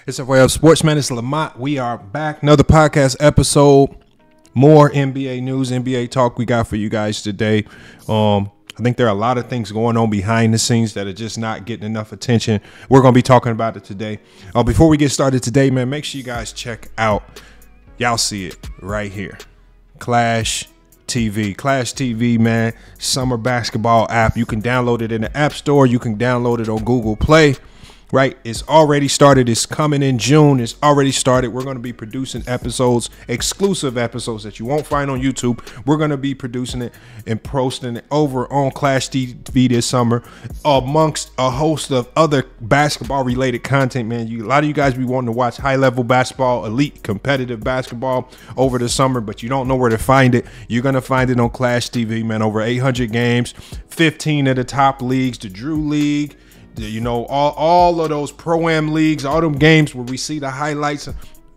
It's a way of sportsman. It's Lamont. We are back. Another podcast episode. More NBA news, NBA talk we got for you guys today. I think there are a lot of things going on behind the scenes that are just not getting enough attention. We're going to be talking about it today. Before we get started today, man, make sure you guys check out. Y'all see it right here. Clash TV, man. Summer basketball app. You can download it in the App Store. You can download it on Google Play. Right, it's already started. It's coming in June. It's already started. We're going to be producing episodes, exclusive episodes that you won't find on YouTube. We're going to be producing it and posting it over on Clash TV this summer, amongst a host of other basketball-related content. Man, a lot of you guys be wanting to watch high-level basketball, elite competitive basketball over the summer, but you don't know where to find it. You're going to find it on Clash TV, man. Over 800 games, 15 of the top leagues, the Drew League. You know, all of those Pro-Am leagues, all them games where we see the highlights.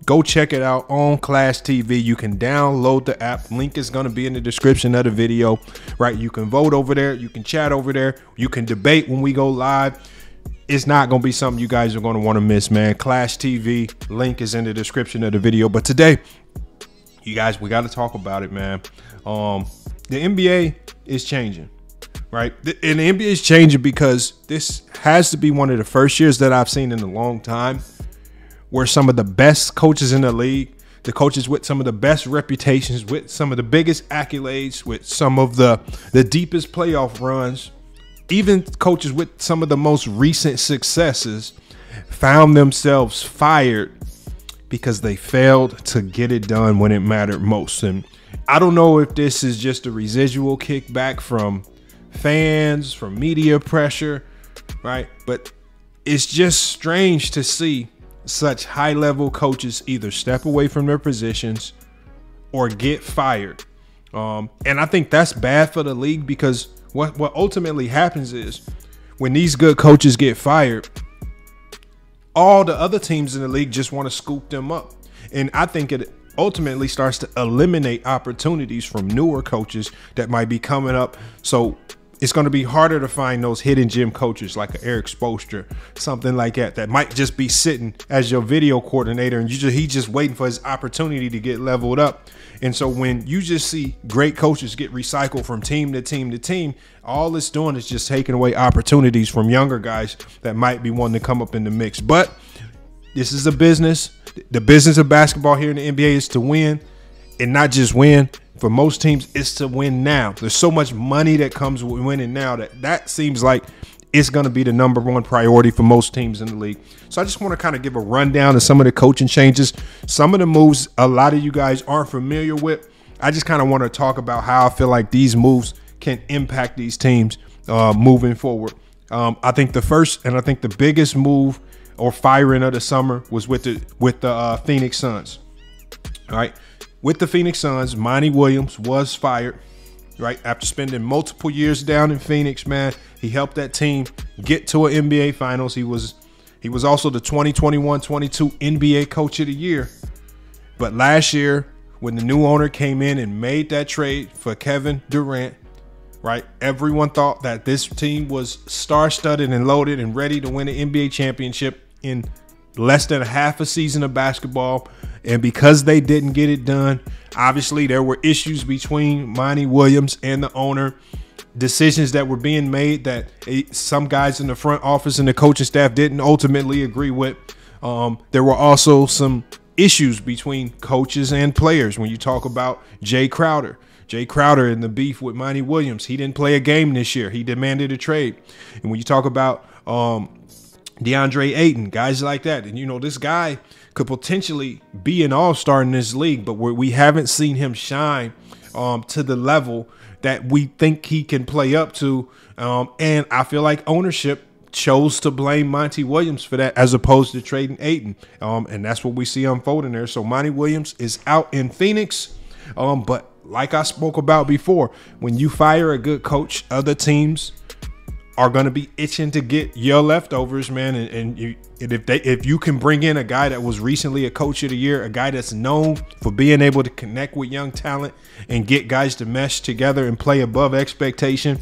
Go check it out on Clash TV. You can download the app. Link is going to be in the description of the video, right? You can vote over there. You can chat over there. You can debate when we go live. It's not going to be something you guys are going to want to miss, man. Clash TV, link is in the description of the video. But today, you guys, we got to talk about it, man. The NBA is changing. Right. And the NBA is changing because this has to be one of the first years that I've seen in a long time where some of the best coaches in the league, the coaches with some of the best reputations, with some of the biggest accolades, with some of the deepest playoff runs, even coaches with some of the most recent successes found themselves fired because they failed to get it done when it mattered most. And I don't know if this is just a residual kickback from fans, from media pressure, right? But it's just strange to see such high-level coaches either step away from their positions or get fired. And I think that's bad for the league because what ultimately happens is when these good coaches get fired, all the other teams in the league just want to scoop them up. And I think it ultimately starts to eliminate opportunities from newer coaches that might be coming up. So it's going to be harder to find those hidden gem coaches like an Eric Spoelstra, something like that might just be sitting as your video coordinator and he's just waiting for his opportunity to get leveled up. And so when you just see great coaches get recycled from team to team to team, all it's doing is just taking away opportunities from younger guys that might be wanting to come up in the mix. But this is a business. The business of basketball here in the NBA is to win, and not just win. For most teams, it's to win now. There's so much money that comes with winning now that seems like it's going to be the #1 priority for most teams in the league. So I just want to kind of give a rundown of some of the coaching changes, some of the moves a lot of you guys aren't familiar with. I just kind of want to talk about how I feel like these moves can impact these teams moving forward. I think the first and I think the biggest move or firing of the summer was with the Phoenix Suns. All right. With the Phoenix Suns, Monty Williams was fired, right? After spending multiple years down in Phoenix, man, he helped that team get to an NBA Finals. He was also the 2021-22 NBA Coach of the Year. But last year, when the new owner came in and made that trade for Kevin Durant, right, everyone thought that this team was star-studded and loaded and ready to win an NBA championship in less than a half a season of basketball. And because they didn't get it done, obviously there were issues between Monty Williams and the owner, decisions that were being made that some guys in the front office and the coaching staff didn't ultimately agree with. There were also some issues between coaches and players. When you talk about Jay Crowder and the beef with Monty Williams, he didn't play a game this year. He demanded a trade. And when you talk about DeAndre Ayton, guys like that, and you know, this guy could potentially be an all-star in this league, but we haven't seen him shine to the level that we think he can play up to. And I feel like ownership chose to blame Monty Williams for that as opposed to trading Ayton. And that's what we see unfolding there. So Monty Williams is out in Phoenix. But like I spoke about before, when you fire a good coach, other teams are going to be itching to get your leftovers, man. And if you can bring in a guy that was recently a coach of the year, a guy that's known for being able to connect with young talent and get guys to mesh together and play above expectation.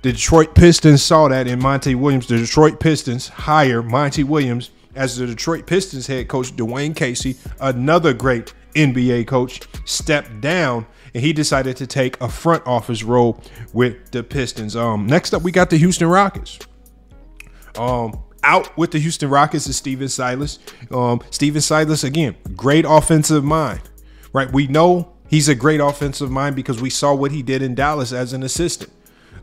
The Detroit Pistons saw that in Monty Williams. The Detroit Pistons hire Monty Williams as the Detroit Pistons head coach, Dwayne Casey, another great NBA coach, stepped down and he decided to take a front office role with the Pistons. Next up, we got the Houston Rockets. Out with the Houston Rockets is Stephen Silas. Stephen Silas, again, great offensive mind, right? We know he's a great offensive mind because we saw what he did in Dallas as an assistant.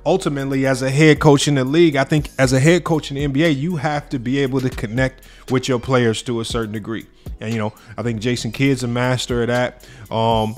Ultimately, as a head coach in the league, I think as a head coach in the NBA, you have to be able to connect with your players to a certain degree. And, I think Jason Kidd's a master of that. I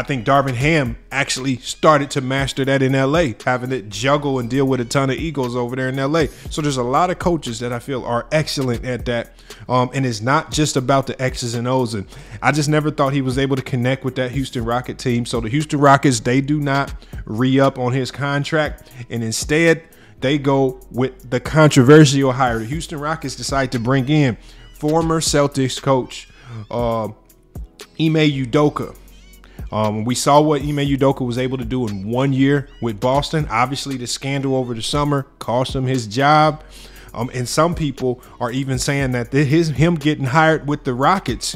think Darvin Ham actually started to master that in LA, having to juggle and deal with a ton of egos over there in LA. So there's a lot of coaches that I feel are excellent at that. And it's not just about the X's and O's. And I just never thought he was able to connect with that Houston Rocket team. So the Houston Rockets, they do not re-up on his contract. And instead, they go with the controversial hire. The Houston Rockets decide to bring in former Celtics coach, Ime Udoka. We saw what Ime Udoka was able to do in 1 year with Boston. Obviously, the scandal over the summer cost him his job. And some people are even saying that him getting hired with the Rockets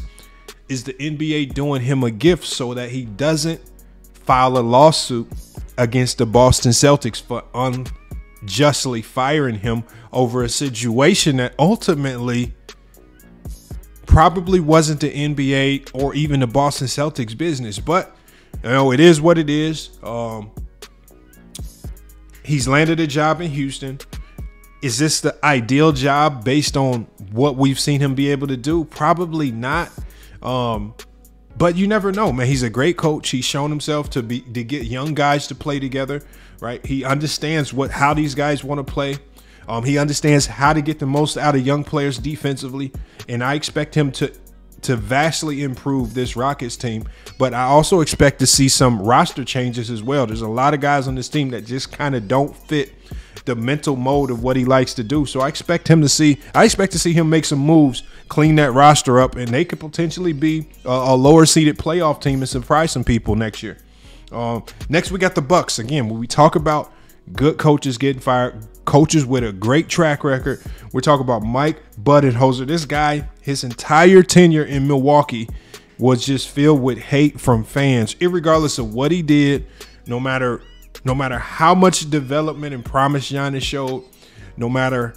is the NBA doing him a gift so that he doesn't file a lawsuit against the Boston Celtics for unjustly firing him over a situation that ultimately probably wasn't the NBA or even the Boston Celtics business. But it is what it is. He's landed a job in Houston. Is this the ideal job based on what we've seen him be able to do? Probably not. But you never know, man. He's a great coach. He's shown himself to get young guys to play together, right? He understands how these guys want to play. He understands how to get the most out of young players defensively, and I expect him to vastly improve this Rockets team. But I also expect to see some roster changes as well. There's a lot of guys on this team that just kind of don't fit the mental mode of what he likes to do. So I expect to see him make some moves, clean that roster up, and they could potentially be a lower seeded playoff team and surprise some people next year. Next, we got the Bucks. Again, when we talk about good coaches getting fired, coaches with a great track record, we're talking about Mike Budenholzer. This guy, his entire tenure in Milwaukee was just filled with hate from fans, irregardless of what he did, no matter how much development and promise Giannis showed, no matter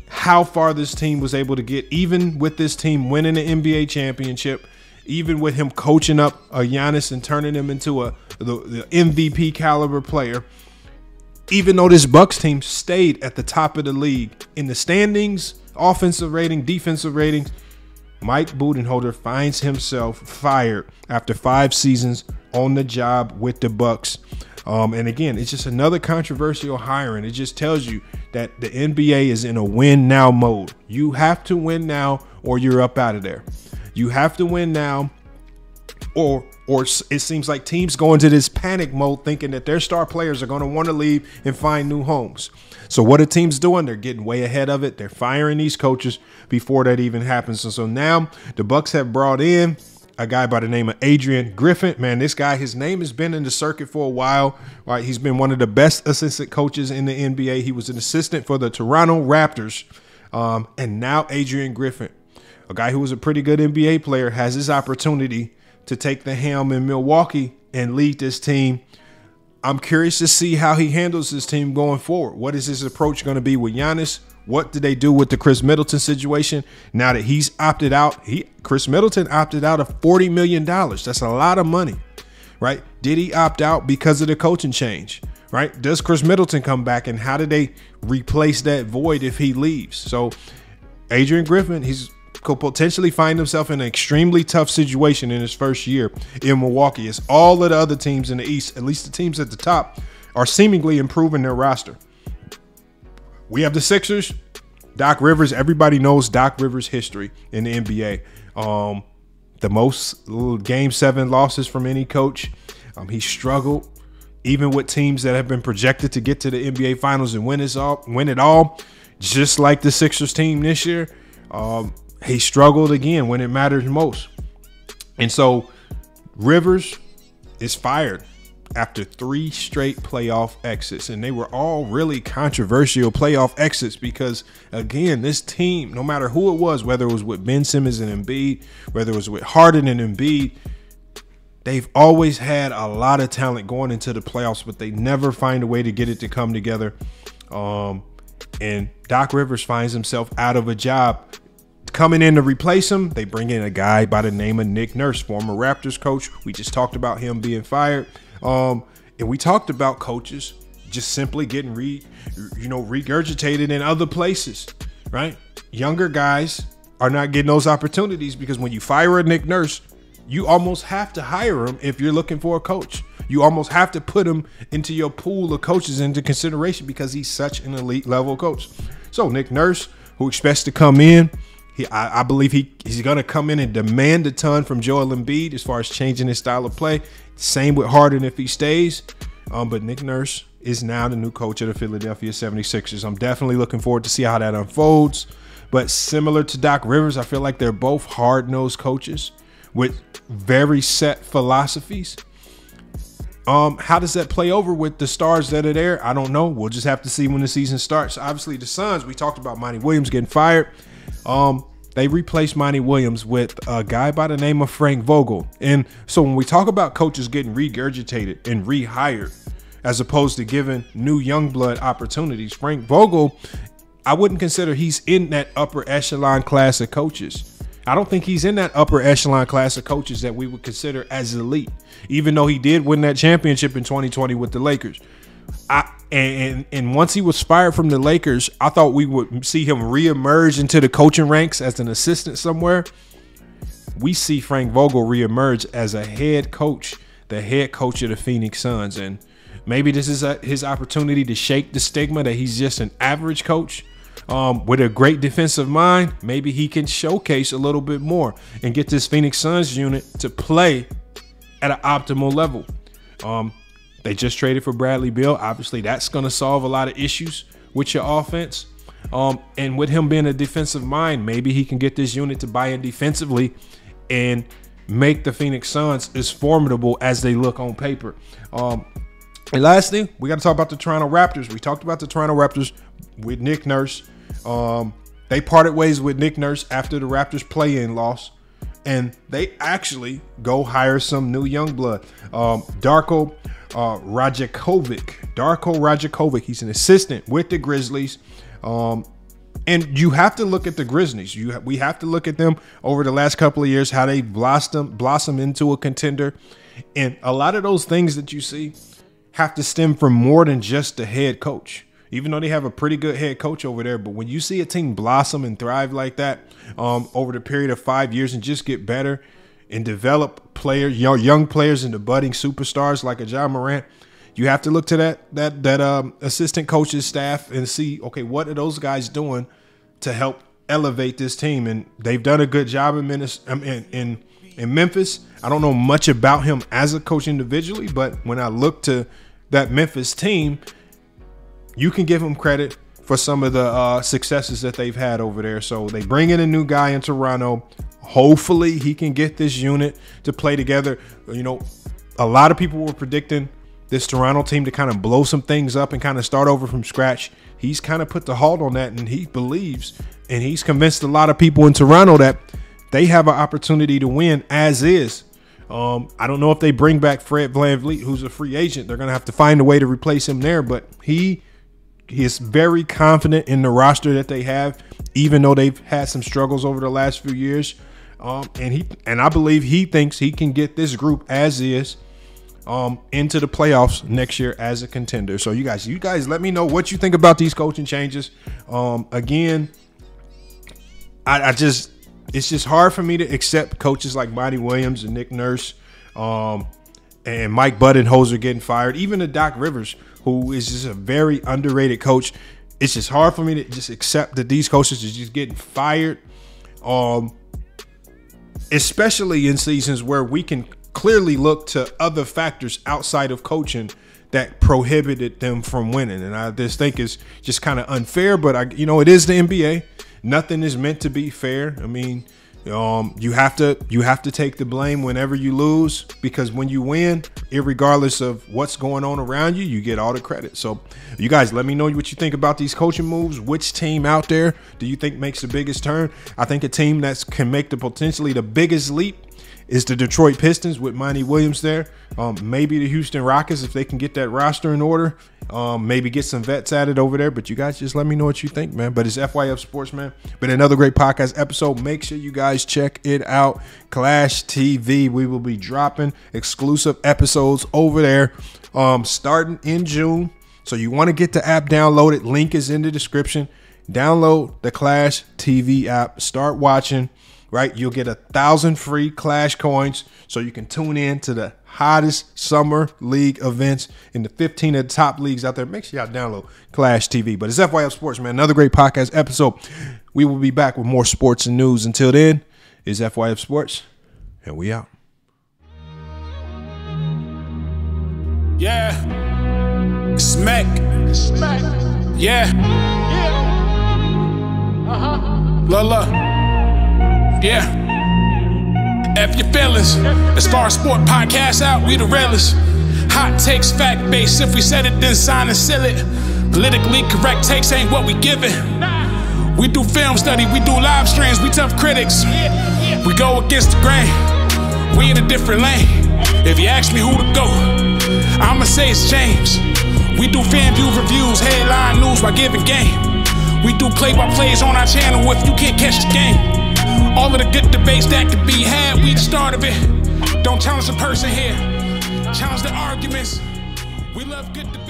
how far this team was able to get, even with this team winning the NBA championship, even with him coaching up a Giannis and turning him into the MVP caliber player. Even though this Bucks team stayed at the top of the league in the standings, offensive rating, defensive ratings, Mike Budenholzer finds himself fired after 5 seasons on the job with the Bucks. And again, it's just another controversial hiring. It just tells you that the NBA is in a win now mode. You have to win now or you're up out of there. You have to win now or it seems like teams go into this panic mode thinking that their star players are going to want to leave and find new homes. So what are teams doing? They're getting way ahead of it. They're firing these coaches before that even happens. So now the Bucks have brought in a guy by the name of Adrian Griffin. Man, this guy, his name has been in the circuit for a while. Right, he's been one of the best assistant coaches in the NBA. He was an assistant for the Toronto Raptors. And now Adrian Griffin, a guy who was a pretty good NBA player, has his opportunity to take the helm in Milwaukee and lead this team. I'm curious to see how he handles this team going forward. What is his approach going to be with Giannis? What do they do with the Chris Middleton situation now that he's opted out? Chris Middleton opted out of $40 million. That's a lot of money, right? Did he opt out because of the coaching change, right? Does Chris Middleton come back, and how do they replace that void if he leaves? So Adrian Griffin, could potentially find himself in an extremely tough situation in his first year in Milwaukee, as all of the other teams in the East, at least the teams at the top, are seemingly improving their roster. We have the Sixers, Doc Rivers. Everybody knows Doc Rivers' history in the NBA. The most Game 7 losses from any coach. He struggled even with teams that have been projected to get to the NBA Finals and win it all, just like the Sixers team this year. He struggled again when it matters most. And so Rivers is fired. after 3 straight playoff exits. And they were all really controversial playoff exits because, again, this team, no matter who it was, whether it was with Ben Simmons and Embiid, whether it was with Harden and Embiid, they've always had a lot of talent going into the playoffs, but they never find a way to get it to come together. And Doc Rivers finds himself out of a job. Coming in to replace him, they bring in a guy by the name of Nick Nurse, former Raptors coach. We just talked about him being fired. And we talked about coaches just simply getting regurgitated in other places, right? Younger guys are not getting those opportunities because when you fire a Nick Nurse, you almost have to hire him if you're looking for a coach. You almost have to put him into your pool of coaches into consideration because he's such an elite level coach. So Nick Nurse, who expects to come in, I believe he's going to come in and demand a ton from Joel Embiid as far as changing his style of play. Same with Harden if he stays. But Nick Nurse is now the new coach of the Philadelphia 76ers. I'm definitely looking forward to see how that unfolds. But similar to Doc Rivers, I feel like they're both hard-nosed coaches with very set philosophies. How does that play over with the stars that are there? I don't know. We'll just have to see when the season starts. Obviously, the Suns, we talked about Monty Williams getting fired. They replaced Monty Williams with a guy by the name of Frank Vogel. And so when we talk about coaches getting regurgitated and rehired, as opposed to giving new young blood opportunities, Frank Vogel, I wouldn't consider he's in that upper echelon class of coaches. I don't think he's in that upper echelon class of coaches that we would consider as elite, even though he did win that championship in 2020 with the Lakers. And once he was fired from the Lakers, I thought we would see him reemerge into the coaching ranks as an assistant somewhere. We see Frank Vogel reemerge as a head coach, the head coach of the Phoenix Suns. And maybe this is his opportunity to shake the stigma that he's just an average coach. With a great defensive mind, maybe he can showcase a little bit more and get this Phoenix Suns unit to play at an optimal level. They just traded for Bradley Beal. Obviously, that's going to solve a lot of issues with your offense. And with him being a defensive mind, maybe he can get this unit to buy in defensively and make the Phoenix Suns as formidable as they look on paper. And lastly, we got to talk about the Toronto Raptors. We talked about the Toronto Raptors with Nick Nurse. They parted ways with Nick Nurse after the Raptors play-in loss. And they actually go hire some new young blood. Darko Rajakovic. He's an assistant with the Grizzlies. And you have to look at the Grizzlies. We have to look at them over the last couple of years, how they blossom into a contender. And a lot of those things that you see have to stem from more than just the head coach. Even though they have a pretty good head coach over there, but when you see a team blossom and thrive like that over the period of 5 years and just get better and develop players, young players into budding superstars like a Ja Morant, you have to look to that assistant coach's staff and see, okay, what are those guys doing to help elevate this team? And they've done a good job in Memphis. I don't know much about him as a coach individually, but when I look to that Memphis team, you can give them credit for some of the successes that they've had over there. So they bring in a new guy in Toronto. Hopefully he can get this unit to play together. You know, a lot of people were predicting this Toronto team to kind of blow some things up and kind of start over from scratch. He's kind of put the halt on that, and he believes and he's convinced a lot of people in Toronto that they have an opportunity to win as is. I don't know if they bring back Fred VanVleet, who's a free agent. They're going to have to find a way to replace him there, but he is very confident in the roster that they have, even though they've had some struggles over the last few years. And I believe he thinks he can get this group as is into the playoffs next year as a contender. So you guys let me know what you think about these coaching changes. Again, it's just hard for me to accept coaches like Monty Williams and Nick Nurse and Mike Budenholzer getting fired, even to Doc Rivers, who is just a very underrated coach. It's just hard for me to just accept that these coaches are just getting fired, especially in seasons where we can clearly look to other factors outside of coaching that prohibited them from winning. And I just think it's just kind of unfair, but it is the NBA. Nothing is meant to be fair. I mean, You have to take the blame whenever you lose, because when you win, irregardless of what's going on around you, you get all the credit. So you guys, let me know what you think about these coaching moves. Which team out there do you think makes the biggest turn? I think a team that can make potentially the biggest leap is the Detroit Pistons with Monty Williams there. Maybe the Houston Rockets if they can get that roster in order. Maybe get some vets added over there. But you guys just let me know what you think, man. But it's FYF Sports, man. But another great podcast episode. Make sure you guys check it out. Clash TV. We will be dropping exclusive episodes over there starting in June. So you want to get the app downloaded. Link is in the description. Download the Clash TV app. Start watching. Right, you'll get 1,000 free Clash coins so you can tune in to the hottest summer league events in the 15 of the top leagues out there. Make sure y'all download Clash TV. But it's FYF Sports, man. Another great podcast episode. We will be back with more sports and news. Until then, it's FYF Sports, and we out. Yeah. Smack. Yeah. Lola. Yeah. F your feelings. As far as sport podcasts out, we the realest. Hot takes, fact based. If we said it, then sign and seal it. Politically correct takes ain't what we give it. We do film study, we do live streams, we tough critics. We go against the grain. We in a different lane. If you ask me who to go, I'ma say it's James. We do fan view reviews, headline news while giving game. We do play-by-plays on our channel if you can't catch the game. All of the good debates that could be had, we the start of it. Don't challenge the person here, challenge the arguments. We love good debates.